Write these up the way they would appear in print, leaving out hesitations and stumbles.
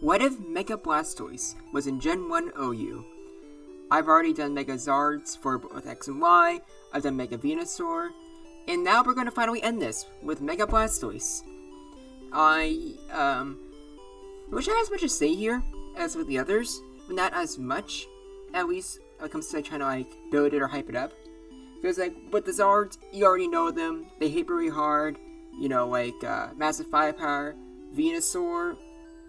What if Mega Blastoise was in Gen 1 OU? I've already done Mega Zards for both X and Y, I've done Mega Venusaur, and now we're going to finally end this with Mega Blastoise. I wish I had as much to say here as with the others, but not as much, at least when it comes to trying to build it or hype it up. Because with the Zards, you already know them, they hit really hard, massive firepower. Venusaur,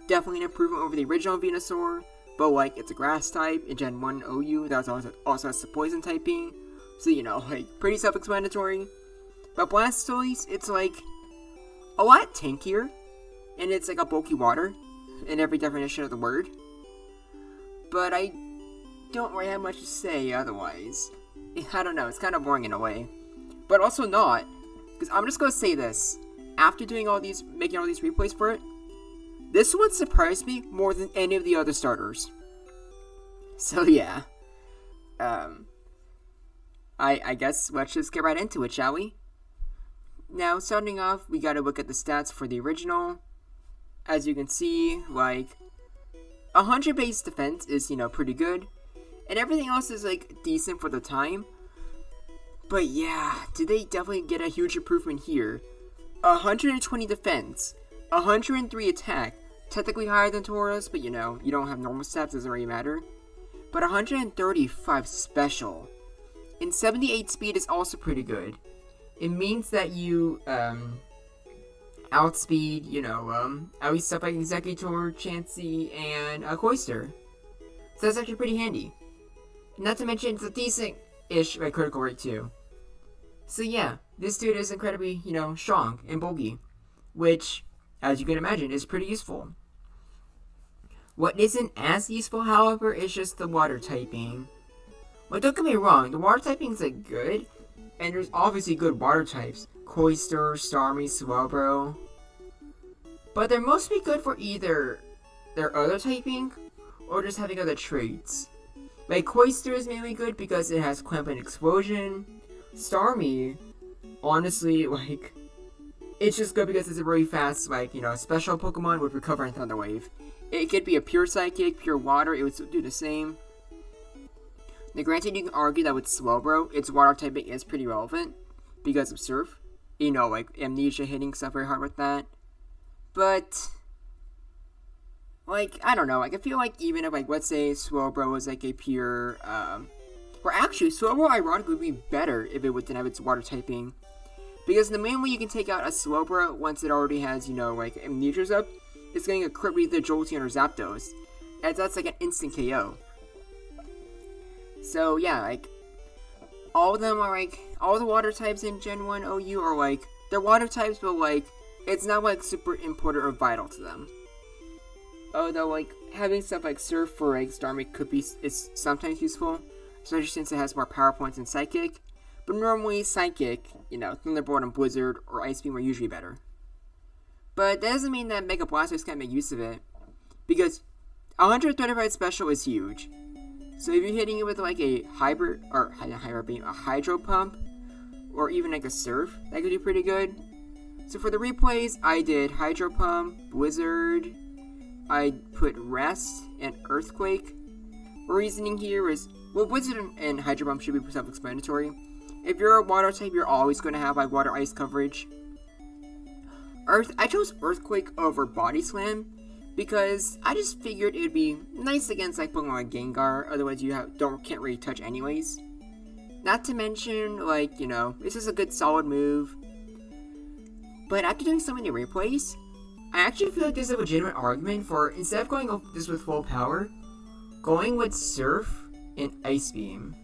definitely an improvement over the original Venusaur, but it's a grass type in Gen 1 OU that also has the poison typing, so pretty self-explanatory. But Blastoise, it's a lot tankier, and it's a bulky water in every definition of the word. But I don't really have much to say otherwise. I don't know, it's kind of boring in a way, but also not, because I'm just gonna say this. After making all these replays for it, this one surprised me more than any of the other starters. So yeah, I guess let's just get right into it, shall we? Now, starting off, we gotta look at the stats for the original. As you can see, 100 base defense is, pretty good, and everything else is, decent for the time. But yeah, did they definitely get a huge improvement here? 120 defense, 103 attack, technically higher than Taurus, but you don't have normal stats, doesn't really matter. But 135 special, and 78 speed is also pretty good. It means that you, outspeed, at least stuff like Executor, Chansey, and Cloyster. So that's actually pretty handy. Not to mention, it's a decent-ish critical rate too. So yeah, this dude is incredibly, strong and bulky, which, as you can imagine, is pretty useful. What isn't as useful, however, is just the water typing. Don't get me wrong, the water typing is good, and there's obviously good water types, Cloyster, Starmie, Swellow, but they're mostly good for either their other typing, or just having other traits. Cloyster is mainly good because it has Clamp and Explosion. Starmie, honestly, it's just good because it's a really fast, special Pokemon with Recover and Thunder Wave. It could be a pure Psychic, pure Water, it would still do the same. Now, granted, you can argue that with Swellow, its water typing is pretty relevant because of Surf. Amnesia hitting stuff very hard with that. But, I don't know, I feel even if, let's say Swellow was a pure, or actually, Swellow ironically would be better if it didn't have its water typing. Because the main way you can take out a Swellow once it already has, Amnesia's up, is getting a crit with either Jolteon or Zapdos, as that's an instant KO. So yeah, all of them are all the water types in Gen 1 OU are they're water types, but it's not super important or vital to them. Although having stuff like Surf for Starmie is sometimes useful, especially since it has more power points than Psychic. But normally Psychic, Thunderbolt and Blizzard or Ice Beam are usually better. But that doesn't mean that Mega Blastoise can't make use of it, because 135 special is huge. So if you're hitting it with a hybrid, or not hybrid beam, a Hydro Pump, or even a Surf, that could be pretty good. So for the replays, I did Hydro Pump, Blizzard, I put Rest, and Earthquake. The reasoning here is, Blizzard and Hydro Pump should be self-explanatory. If you're a water type, you're always going to have water ice coverage. I chose Earthquake over Body Slam, because I just figured it would be nice against Pokemon like Gengar, otherwise you can't really touch anyways. Not to mention, this is a good solid move. But after doing so many replays, I actually feel there's a legitimate argument for, instead of going this with full power, going with Surf and Ice Beam.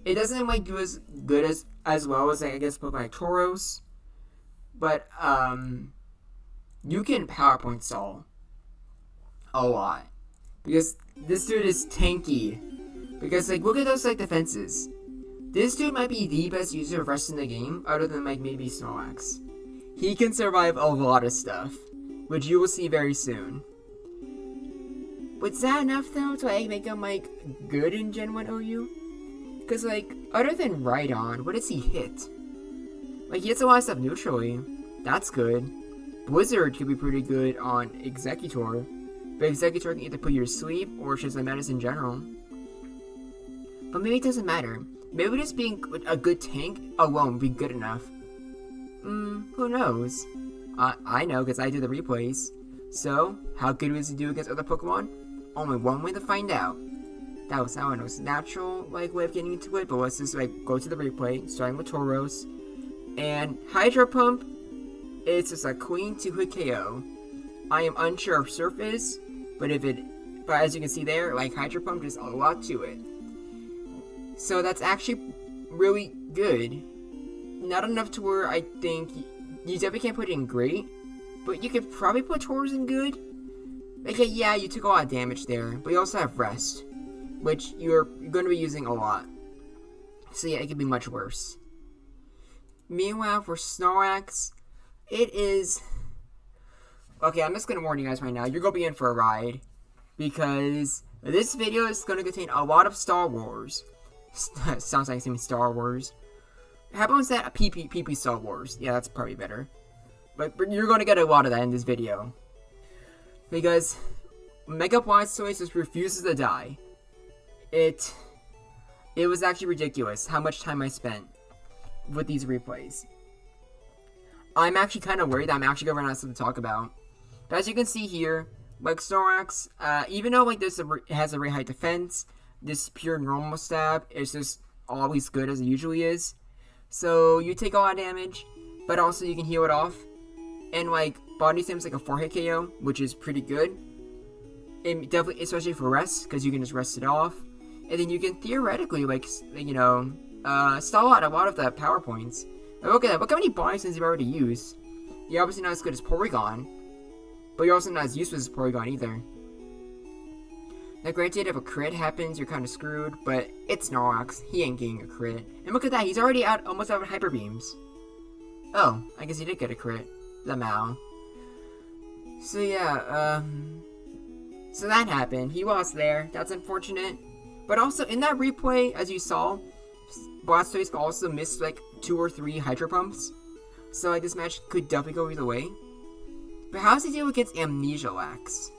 It doesn't do as good as well as I guess Pokemon like Tauros, but you can PowerPoint Stall a lot, because this dude is tanky. Because look at those defenses. This dude might be the best user of Rest in the game, other than maybe Snorlax. He can survive a lot of stuff, which you will see very soon. But is that enough though to make him good in Gen 1 OU? Because other than Rhydon, what does he hit? He hits a lot of stuff neutrally. That's good. Blizzard could be pretty good on Executor. but Executor can either put you to sleep or it's just a medicine in general. But maybe it doesn't matter. Maybe just being a good tank alone would be good enough. Who knows? I know because I do the replays. So, how good was it do against other Pokemon? Only one way to find out. That was how it was natural way of getting into it, but let's just go to the replay, starting with Tauros. And Hydro Pump, it's just a clean 2-hit KO. I am unsure of Surface, but as you can see there, Hydro Pump, there's a lot to it. So that's actually really good. Not enough to where I think you definitely can't put it in great, but you could probably put Tauros in good. Yeah, you took a lot of damage there, but you also have Rest, which you're going to be using a lot. So yeah, it could be much worse. Meanwhile, for Snorlax, it is... Okay, I'm just going to warn you guys right now, you're going to be in for a ride, because this video is going to contain a lot of Star Wars. Sounds like I'm saying Star Wars. How about instead a PP Star Wars? Yeah, that's probably better. But you're going to get a lot of that in this video. Because Mega Blastoise just refuses to die. It was actually ridiculous how much time I spent with these replays. I'm actually kind of worried that I'm actually going to run out of stuff to talk about. But as you can see here, Snorlax, even though it has a very high defense, this pure normal stab is just always good as it usually is. So you take a lot of damage, but also you can heal it off. And Body Slam's a 4-hit KO, which is pretty good. And definitely, especially for rest, because you can just rest it off. And then you can theoretically, stall out a lot of the power points. Look at that, look how many Body Slams you've already used. You're obviously not as good as Porygon, but you're also not as useful as Porygon either. Now granted, if a crit happens, you're kind of screwed, but it's Snorlax, he ain't getting a crit. And look at that, he's already almost out of Hyper Beams. Oh, I guess he did get a crit. Somehow. So yeah, so that happened. He lost there. That's unfortunate. But also, in that replay, as you saw, Blastoise also missed 2 or 3 Hydro Pumps. So this match could definitely go either way. But how does he deal against Amnesialax?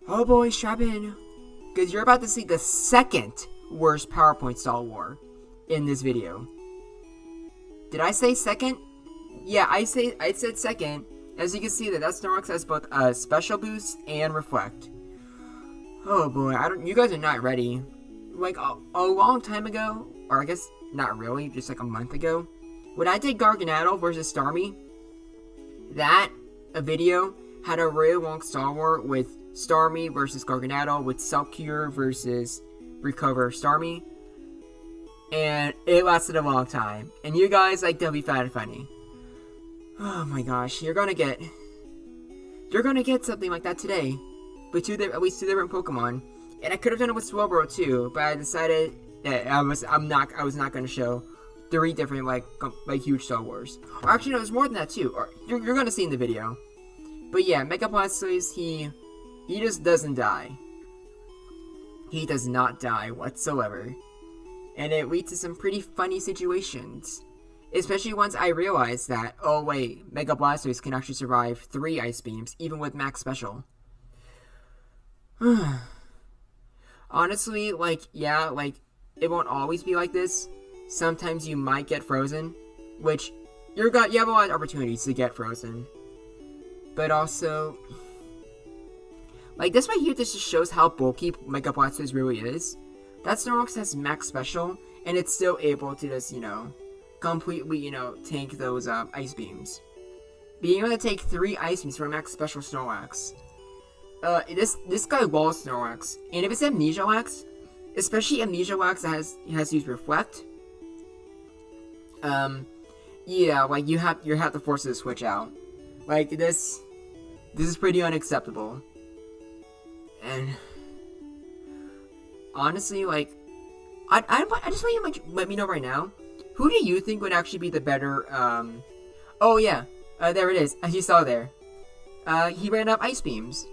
Oh boy, strap in. Because you're about to see the second worst PowerPoint stall war in this video. Did I say second? Yeah, I said second. As you can see, that Snorlax has both Special Boost and Reflect. Oh boy, you guys are not ready. A long time ago, or I guess not really, just a month ago, when I did Garganadel versus Starmie, that video had a really long Star War with Starmie versus Garganadel, with Self-Cure versus Recover Starmie, and it lasted a long time. And you guys that'll be fat and funny. Oh my gosh, you're gonna get something like that today, with at least 2 different Pokemon. And I could have done it with Swelbro too, but I decided that I was not gonna show 3 different huge Star Wars. Or actually, no, there's more than that too. Or you're gonna see in the video. But yeah, Mega Blastoise, he just doesn't die. He does not die whatsoever, and it leads to some pretty funny situations. Especially once I realized that, oh wait, Mega Blastoise can actually survive 3 Ice Beams, even with Max Special. Honestly, yeah, it won't always be like this. Sometimes you might get frozen, which you have a lot of opportunities to get frozen. But also, this right here just shows how bulky Mega Blastoise really is. That Snorlax has Max Special, and it's still able to just, completely, tank those Ice Beams. Being able to take 3 Ice Beams from Max Special Snorlax. This guy walls Snorlax, and if it's Amnesialax, especially Amnesialax that has used Reflect, yeah, you have to force it to switch out. This is pretty unacceptable. And honestly, I just want you to let me know right now, who do you think would actually be the better, oh yeah, there it is, as you saw there. He ran up Ice Beams.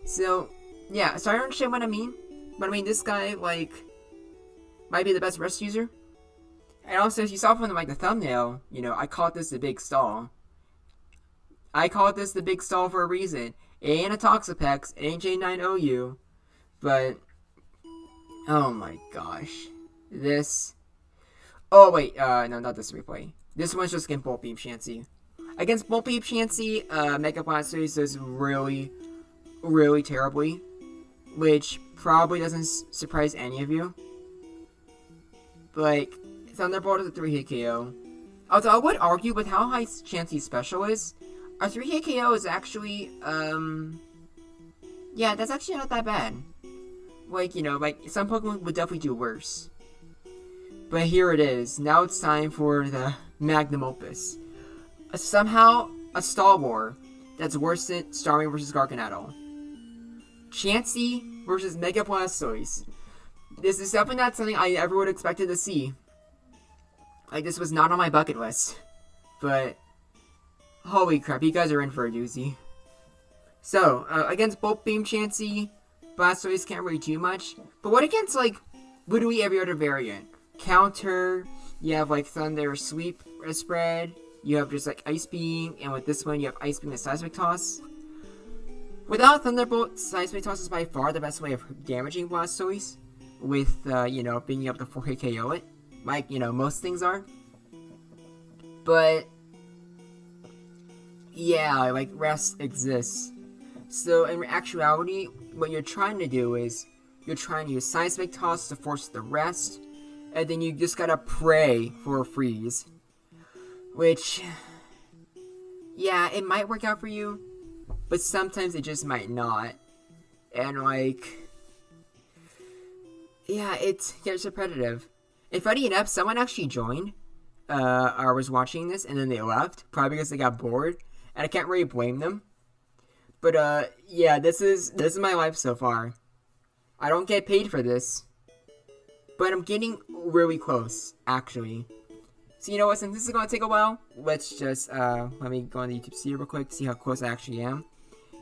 So, yeah, so I don't understand what I mean, but I mean, this guy, might be the best rest user. And also, as you saw from the thumbnail, I called this a big stall. I call this the big stall for a reason. It ain't a Toxapex, it ain't J9OU, but oh my gosh. This. Oh wait, no, not this replay. This one's just against Bolt Beam Chansey. Against Bolt Beam Chansey, Mega Blastoise does really, really terribly, which probably doesn't surprise any of you. Like, Thunderbolt is a 3-hit KO. Although I would argue with how high Chansey's special is, a 3-hit KO is actually, yeah, that's actually not that bad. Like, you know, like, some Pokemon would definitely do worse. But here it is. Now it's time for the Magnum Opus. Somehow, a Stall War that's worse than Starmie vs. Garganadel. Chansey versus Mega Blastoise. This is definitely not something I ever would have expected to see. Like, this was not on my bucket list. But, holy crap, you guys are in for a doozy. So, against Bolt Beam Chansey, Blastoise can't really do much. But what against, like, literally every other variant? Counter, you have, like, Thunder Sweep spread, you have just, like, Ice Beam, and with this one, you have Ice Beam and Seismic Toss. Without Thunderbolt, Seismic Toss is by far the best way of damaging Blastoise, with, you know, being able to 4-hit KO it, like, you know, most things are. But, yeah, like, rest exists. So, in actuality, what you're trying to do is, you're trying to use Seismic Toss to force the rest, and then you just gotta pray for a freeze. Which, yeah, it might work out for you, but sometimes it just might not. And, like, yeah, it gets repetitive. And funny enough, someone actually joined, or was watching this, and then they left, probably because they got bored, and I can't really blame them. But, yeah, this is my life so far. I don't get paid for this, but I'm getting really close, actually. So you know what, since this is going to take a while, let's just, let me go on the YouTube see real quick to see how close I actually am.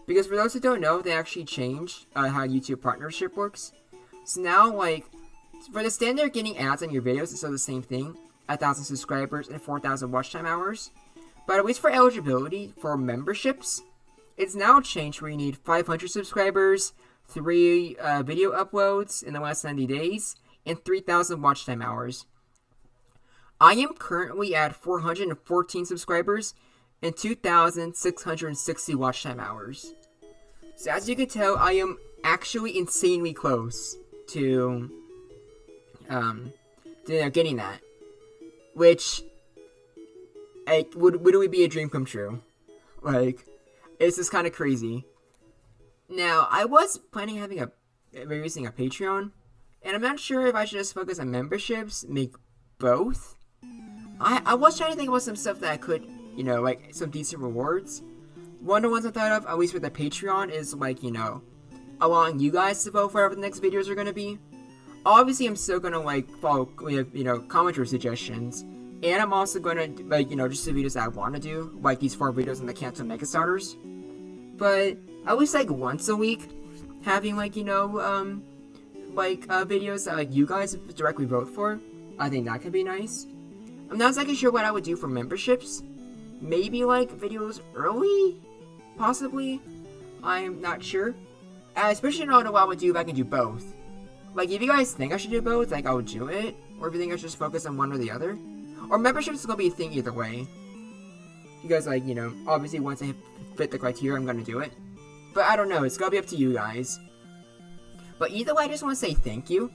Because for those who don't know, they actually changed how YouTube partnership works. So now, like, for the standard getting ads on your videos, it's still the same thing. 1,000 subscribers and 4,000 watch time hours. But at least for eligibility for memberships, it's now changed where you need 500 subscribers, 3 video uploads in the last 90 days, and 3,000 watch time hours. I am currently at 414 subscribers and 2,660 watch time hours. So as you can tell, I am actually insanely close to getting that. Which, like, would it be a dream come true? Like, it's just kind of crazy. Now, I was planning on releasing a Patreon, and I'm not sure if I should just focus on memberships, make both. I was trying to think about some stuff that I could, you know, like, some decent rewards. One of the ones I thought of, at least with the Patreon, is, like, you know, allowing you guys to vote for whatever the next videos are going to be. Obviously, I'm still going to, like, follow, you know, commentary suggestions. And I'm also going to, like, you know, just the videos that I want to do, like these 4 videos on the Kanto Mega Starters. But at least, like, once a week, having, like, you know, videos that, like, you guys directly vote for, I think that could be nice. I'm not exactly sure what I would do for memberships. Maybe, like, videos early? Possibly? I'm not sure. Especially don't know what I would do if I can do both. Like, if you guys think I should do both, like, I would do it. Or if you think I should just focus on one or the other. Or memberships is gonna be a thing either way. You guys, like, you know, obviously once I fit the criteria, I'm gonna do it. But I don't know, it's gonna be up to you guys. But either way, I just want to say thank you.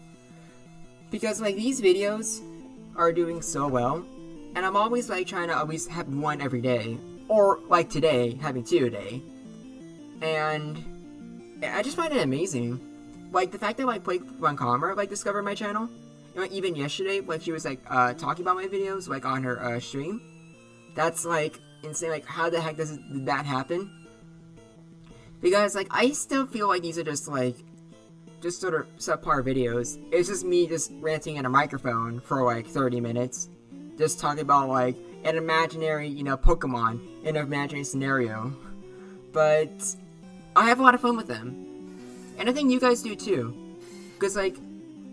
Because, like, these videos are doing so well. And I'm always, like, trying to always have one every day. Or, like today, having 2 a day. And I just find it amazing. Like, the fact that, like, Pokemon Karma, like, discovered my channel. You know, even yesterday, like, she was, like, talking about my videos, like, on her, stream. That's, like, insane. Like, how the heck did that happen? Because, like, I still feel like these are just, like, just sort of subpar videos. It's just me just ranting in a microphone for, like, 30 minutes. Just talking about, like, an imaginary, you know, Pokemon in an imaginary scenario. But I have a lot of fun with them. And I think you guys do, too. Because, like,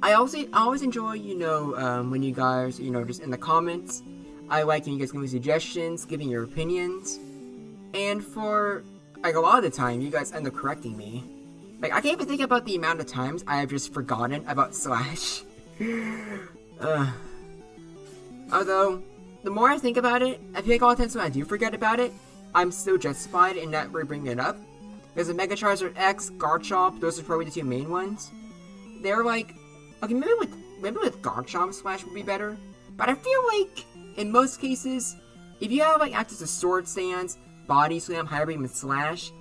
I always enjoy, you know, when you guys, you know, just in the comments. I like when you guys give me suggestions, giving your opinions. And for, like, a lot of the time, you guys end up correcting me. Like, I can't even think about the amount of times I have just forgotten about Slash. Although, the more I think about it, I feel like all the times when I do forget about it, I'm still justified in not bringing it up. Because the Mega Charizard X, Garchomp, those are probably the two main ones. They're like, okay, maybe with Garchomp, Slash would be better. But I feel like, in most cases, if you have like access to Sword Stance, Body Slam, Hyper Beam, and Slash,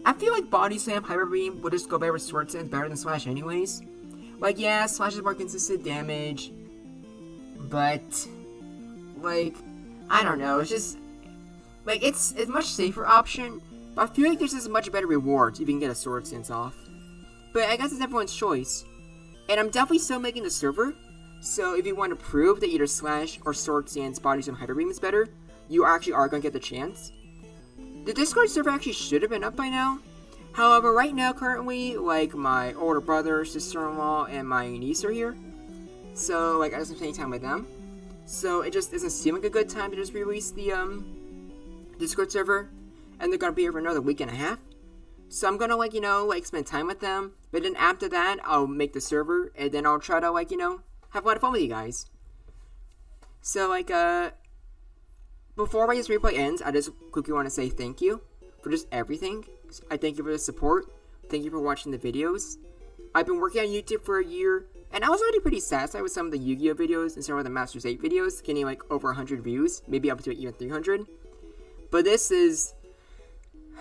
I feel like Body Slam, Hyper Beam will just go better with Sword Stance better than Slash anyways. Like, yeah, Slash is more consistent damage, but, like, I don't know, it's just, like, it's a much safer option, but I feel like there's just much better rewards if you can get a Sword Stance off. But I guess it's everyone's choice. And I'm definitely still making the server, so if you want to prove that either Slash or Sword Stance, Body Slam, Hyper Beam is better, you actually are going to get the chance. The Discord server actually should have been up by now. However, right now, currently, like, my older brother, sister-in-law, and my niece are here. So, like, I wasn't spending time with them. So, it just doesn't seem like a good time to just release the, Discord server. And they're gonna be here for another week and a half. So, I'm gonna, like, you know, like, spend time with them. But then after that, I'll make the server. And then I'll try to, like, you know, have a lot of fun with you guys. So, like, before this replay ends, I just quickly want to say thank you for just everything. I thank you for the support. Thank you for watching the videos. I've been working on YouTube for a year, and I was already pretty satisfied with some of the Yu-Gi-Oh videos and some of the Masters 8 videos, getting like over 100 views, maybe up to even 300. But this is,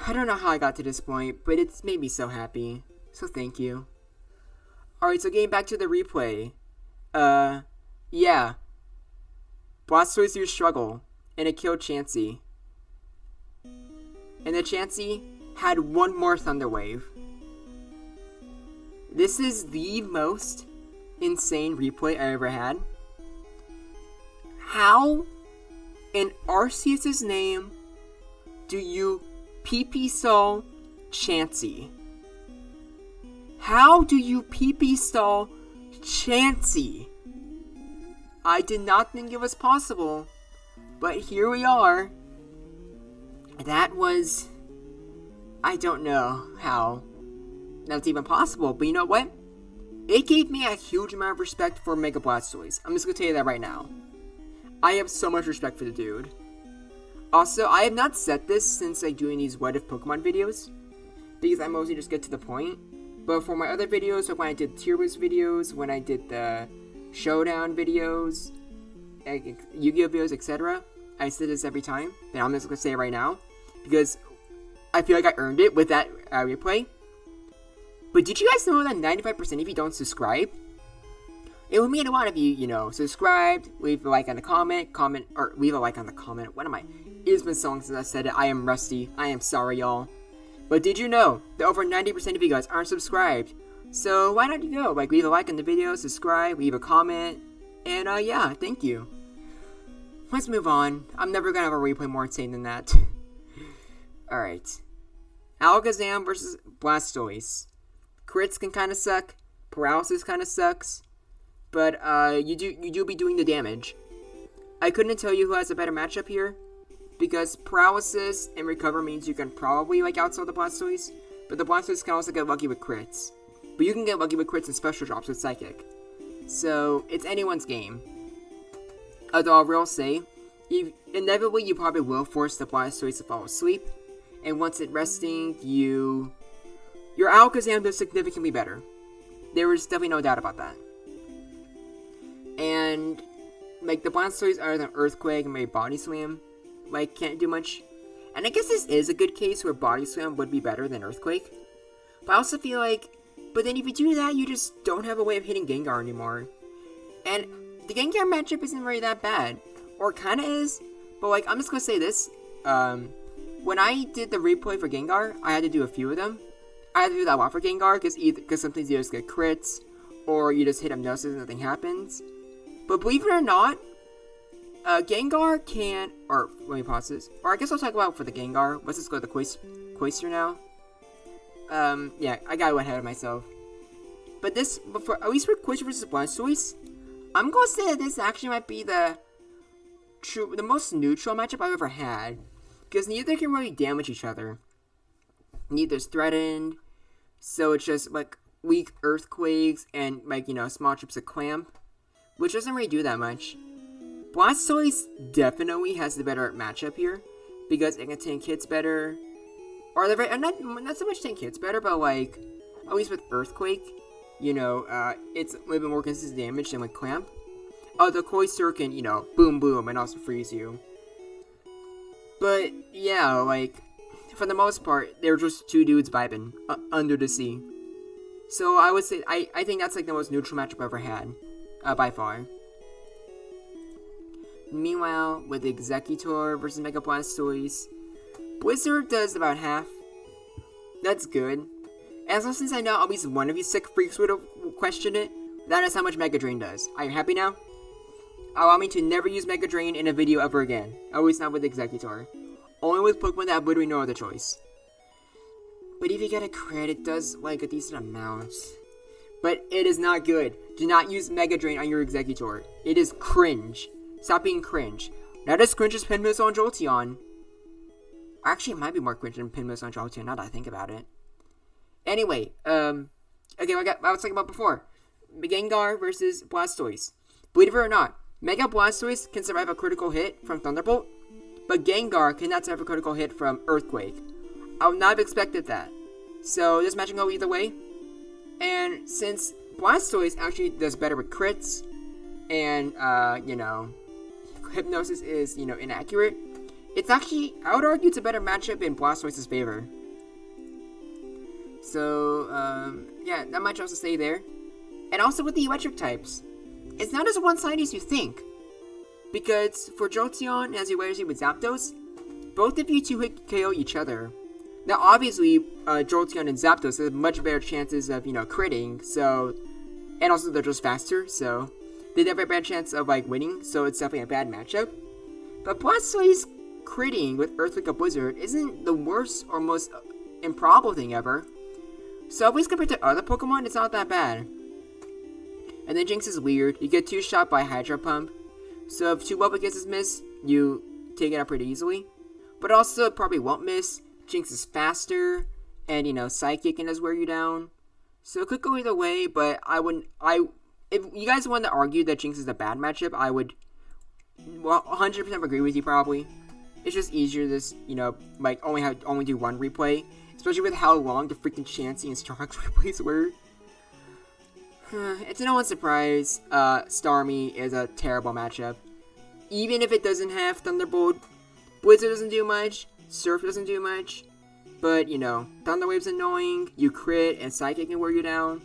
I don't know how I got to this point, but it's made me so happy. So thank you. Alright, so getting back to the replay. Yeah. Blastoise used Struggle, and it killed Chansey. And the Chansey had one more Thunder Wave. This is the most insane replay I ever had. How in Arceus's name do you PP stall Chansey? How do you PP stall Chansey? I did not think it was possible, but here we are. That was, I don't know how that's even possible, but you know what? It gave me a huge amount of respect for Mega Blastoise. I'm just gonna tell you that right now. I have so much respect for the dude. Also, I have not said this since like doing these what if Pokemon videos, because I mostly just get to the point. But for my other videos, like when I did tier list videos, when I did the showdown videos, Yu-Gi-Oh videos, etc., I say this every time, and I'm just gonna say it right now, because I feel like I earned it with that replay. But did you guys know that 95% of you don't subscribe? It would mean a lot of you, you know, subscribed, leave a like on the comment, or leave a like on the comment. What am I? It's been so long since I said it. I am rusty. I am sorry, y'all. But did you know that over 90% of you guys aren't subscribed? So why not you go? Like, leave a like on the video, subscribe, leave a comment, and yeah, thank you. Let's move on. I'm never gonna have a replay more insane than that. Alright. Alakazam versus Blastoise. Crits can kinda suck. Paralysis kinda sucks. But you do be doing the damage. I couldn't tell you who has a better matchup here, because Paralysis and Recover means you can probably like outsell the Blastoise, but the Blastoise can also get lucky with crits. But you can get lucky with crits and special drops with Psychic. So it's anyone's game. Although I will say, inevitably you probably will force the Blastoise to fall asleep, and once it's resting, your Alakazam does significantly better. There is definitely no doubt about that. And like the Blastoise other than Earthquake and maybe Body Slam, like can't do much. And I guess this is a good case where Body Slam would be better than Earthquake. But I also feel like, but then if you do that, you just don't have a way of hitting Gengar anymore. And the Gengar matchup isn't really that bad. Or kinda is, but like, I'm just gonna say this. When I did the replay for Gengar, I had to do a few of them. I had to do that a lot for Gengar, because sometimes you just get crits, or you just hit Hypnosis and nothing happens. But believe it or not, Gengar can, or let me pause this, or I guess I'll talk about for the Gengar. Let's just go to the Quaster now. Yeah, I got ahead of myself. But at least for Quaster versus Blastoise, I'm gonna say that this actually might be the most neutral matchup I've ever had. because neither can really damage each other. Neither's threatened, so it's just like weak earthquakes and like, you know, small trips of clamp, which doesn't really do that much. Blastoise definitely has the better matchup here because it can tank hits better, or the not so much tank hits better, but like at least with earthquake, you know, it's a little bit more consistent damage than with clamp. Oh, the Cloyster can, you know, boom boom and also freeze you. But yeah, like for the most part, they're just two dudes vibing under the sea. So I would say I think that's like the most neutral matchup I've ever had, by far. Meanwhile, with Exeggutor versus Mega Blastoise, Blizzard does about half. That's good. As long as I know at least one of you sick freaks would have questioned it, that is how much Mega Drain does. Are you happy now? Allow me to never use Mega Drain in a video ever again. At least not with Exeggutor. Only with Pokemon that have literally no other choice. But if you get a crit, it does like a decent amount. But it is not good. Do not use Mega Drain on your Exeggutor. It is cringe. Stop being cringe. Not as cringe as Pinmiss on Jolteon. Actually, it might be more cringe than Pinmiss on Jolteon now that I think about it. Anyway, okay, I was talking about before. Gengar versus Blastoise. Believe it or not, Mega Blastoise can survive a critical hit from Thunderbolt, but Gengar cannot survive a critical hit from Earthquake. I would not have expected that. So this match can go either way. And since Blastoise actually does better with crits, and you know, Hypnosis is, you know, inaccurate, it's actually, I would argue, it's a better matchup in Blastoise's favor. So yeah, not much else to say there. And also with the electric types, it's not as one-sided as you think. Because for Jolteon, as you see with Zapdos, both of you two hit KO each other. Now obviously, Jolteon and Zapdos have much better chances of, you know, critting, so, and also they're just faster, so they have a bad chance of like winning, so it's definitely a bad matchup. But Blastoise critting with Earthquake or Blizzard isn't the worst or most improbable thing ever. So at least compared to other Pokemon, it's not that bad. And then Jinx is weird. You get 2-shot by Hydro Pump. So if 2 Bubble Kisses miss, you take it out pretty easily. But also, it probably won't miss. Jinx is faster. And, you know, Psychic can just wear you down. So it could go either way, but if you guys want to argue that Jinx is a bad matchup, I would 100% agree with you probably. It's just easier to just, you know, like only do one replay. Especially with how long the freaking Chansey and Starmie replays were. It's no one's surprise, Starmie is a terrible matchup. Even if it doesn't have Thunderbolt, Blizzard doesn't do much, Surf doesn't do much. But, you know, Thunder Wave's annoying, you crit, and Psychic can wear you down.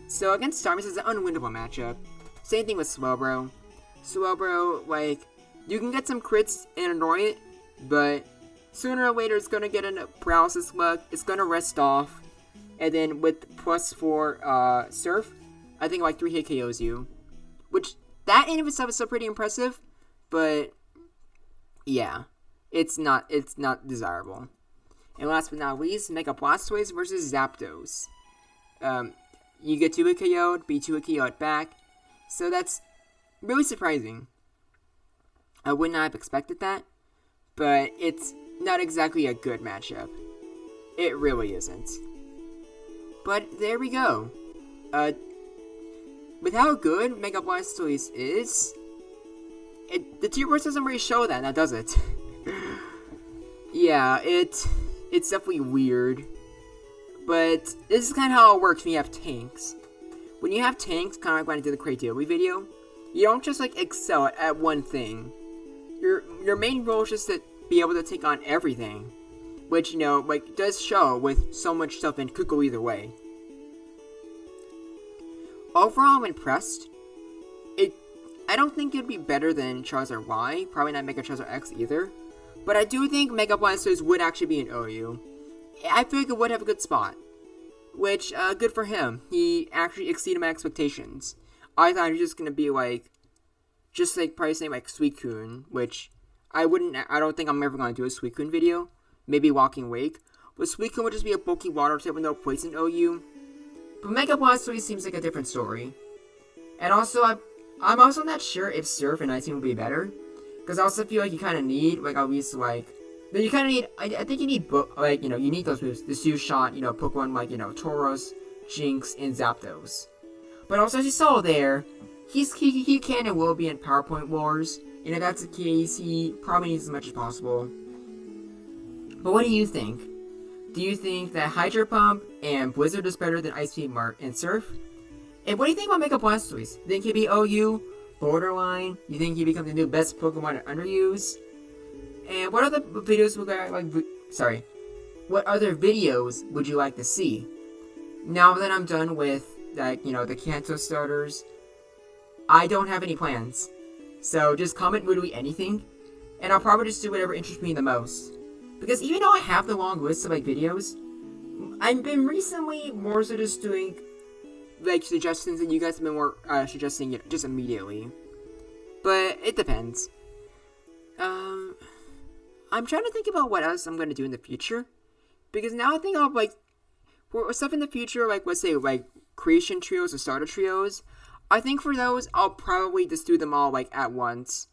So against Starmie, it's an unwinnable matchup. Same thing with Swelbro. Swelbro, like, you can get some crits and annoy it, but sooner or later it's gonna get a paralysis bug, it's gonna rest off, and then with +4 Surf, I think like 3 hit KOs you. Which, that in of itself is still pretty impressive, but yeah, it's not desirable. And last but not least, Mega Blastoise versus Zapdos. You get 2 hit KO'd, be 2 hit KO'd back, so that's really surprising. I would not have expected that, but it's not exactly a good matchup. It really isn't. But there we go. With how good Mega Blastoise is, the tier list doesn't really show that, now does it? Yeah, it's definitely weird. But this is kind of how it works when you have tanks. When you have tanks, kind of like when I did the Crateoly video, you don't just like excel at one thing. Your main role is just to be able to take on everything, which, you know, like, does show with so much stuff and could go either way. Overall, I'm impressed. I don't think it'd be better than Charizard Y, probably not Mega Charizard X either, but I do think Mega Blastoise would actually be an OU. I feel like it would have a good spot, which, good for him. He actually exceeded my expectations. I thought he was just gonna be like, just like probably saying like Suicune, which I don't think I'm ever gonna do a Suicune video. Maybe Walking Wake, but Suicune would just be a bulky water type with no poison OU. But Mega Blastoise seems like a different story. And also, I'm also not sure if Surf and Ice Beam would be better, because I also feel like you kind of need, like, at least, like, But you kind of need, I think you need, like, you know, you need those moves. The Sushan, you know, Pokemon like, you know, Tauros, Jinx, and Zapdos. But also, as you saw there, he can and will be in PowerPoint Wars. And if that's the case, he probably needs as much as possible. But what do you think? Do you think that Hydro Pump and Blizzard is better than Ice Beam and Surf? And what do you think about Mega Blastoise? Think he'd be OU? Borderline? You think he becomes the new best Pokemon at Underuse? And what other videos would I like? Sorry, what other videos would you like to see? Now that I'm done with that, you know, the Kanto starters, I don't have any plans. So just comment literally anything, and I'll probably just do whatever interests me the most. Because even though I have the long list of like videos, I've been recently more so just doing like suggestions, and you guys have been more suggesting it just immediately. But it depends. I'm trying to think about what else I'm gonna do in the future, because now I think I'll like for stuff in the future, like let's say like creation trios or starter trios. I think for those I'll probably just do them all like at once,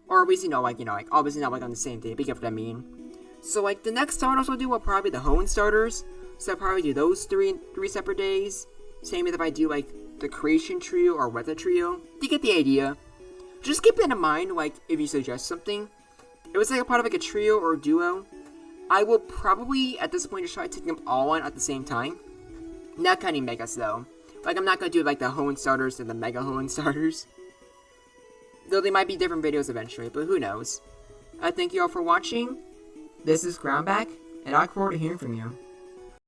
or at least like obviously not like on the same day. But you get what I mean. So like the next starters I'll do will probably be the Hoenn starters. So I'll probably do those three separate days. Same as if I do like the creation trio or weather trio. You get the idea. Just keep that in mind. Like if you suggest something, if it's like a part of like a trio or a duo, I will probably at this point just try to take them all on at the same time. Not counting megas though. Like I'm not gonna do like the Hoenn starters and the Mega Hoenn starters. Though they might be different videos eventually, but who knows. I thank you all for watching. This is Groundback, and I look forward to hearing from you.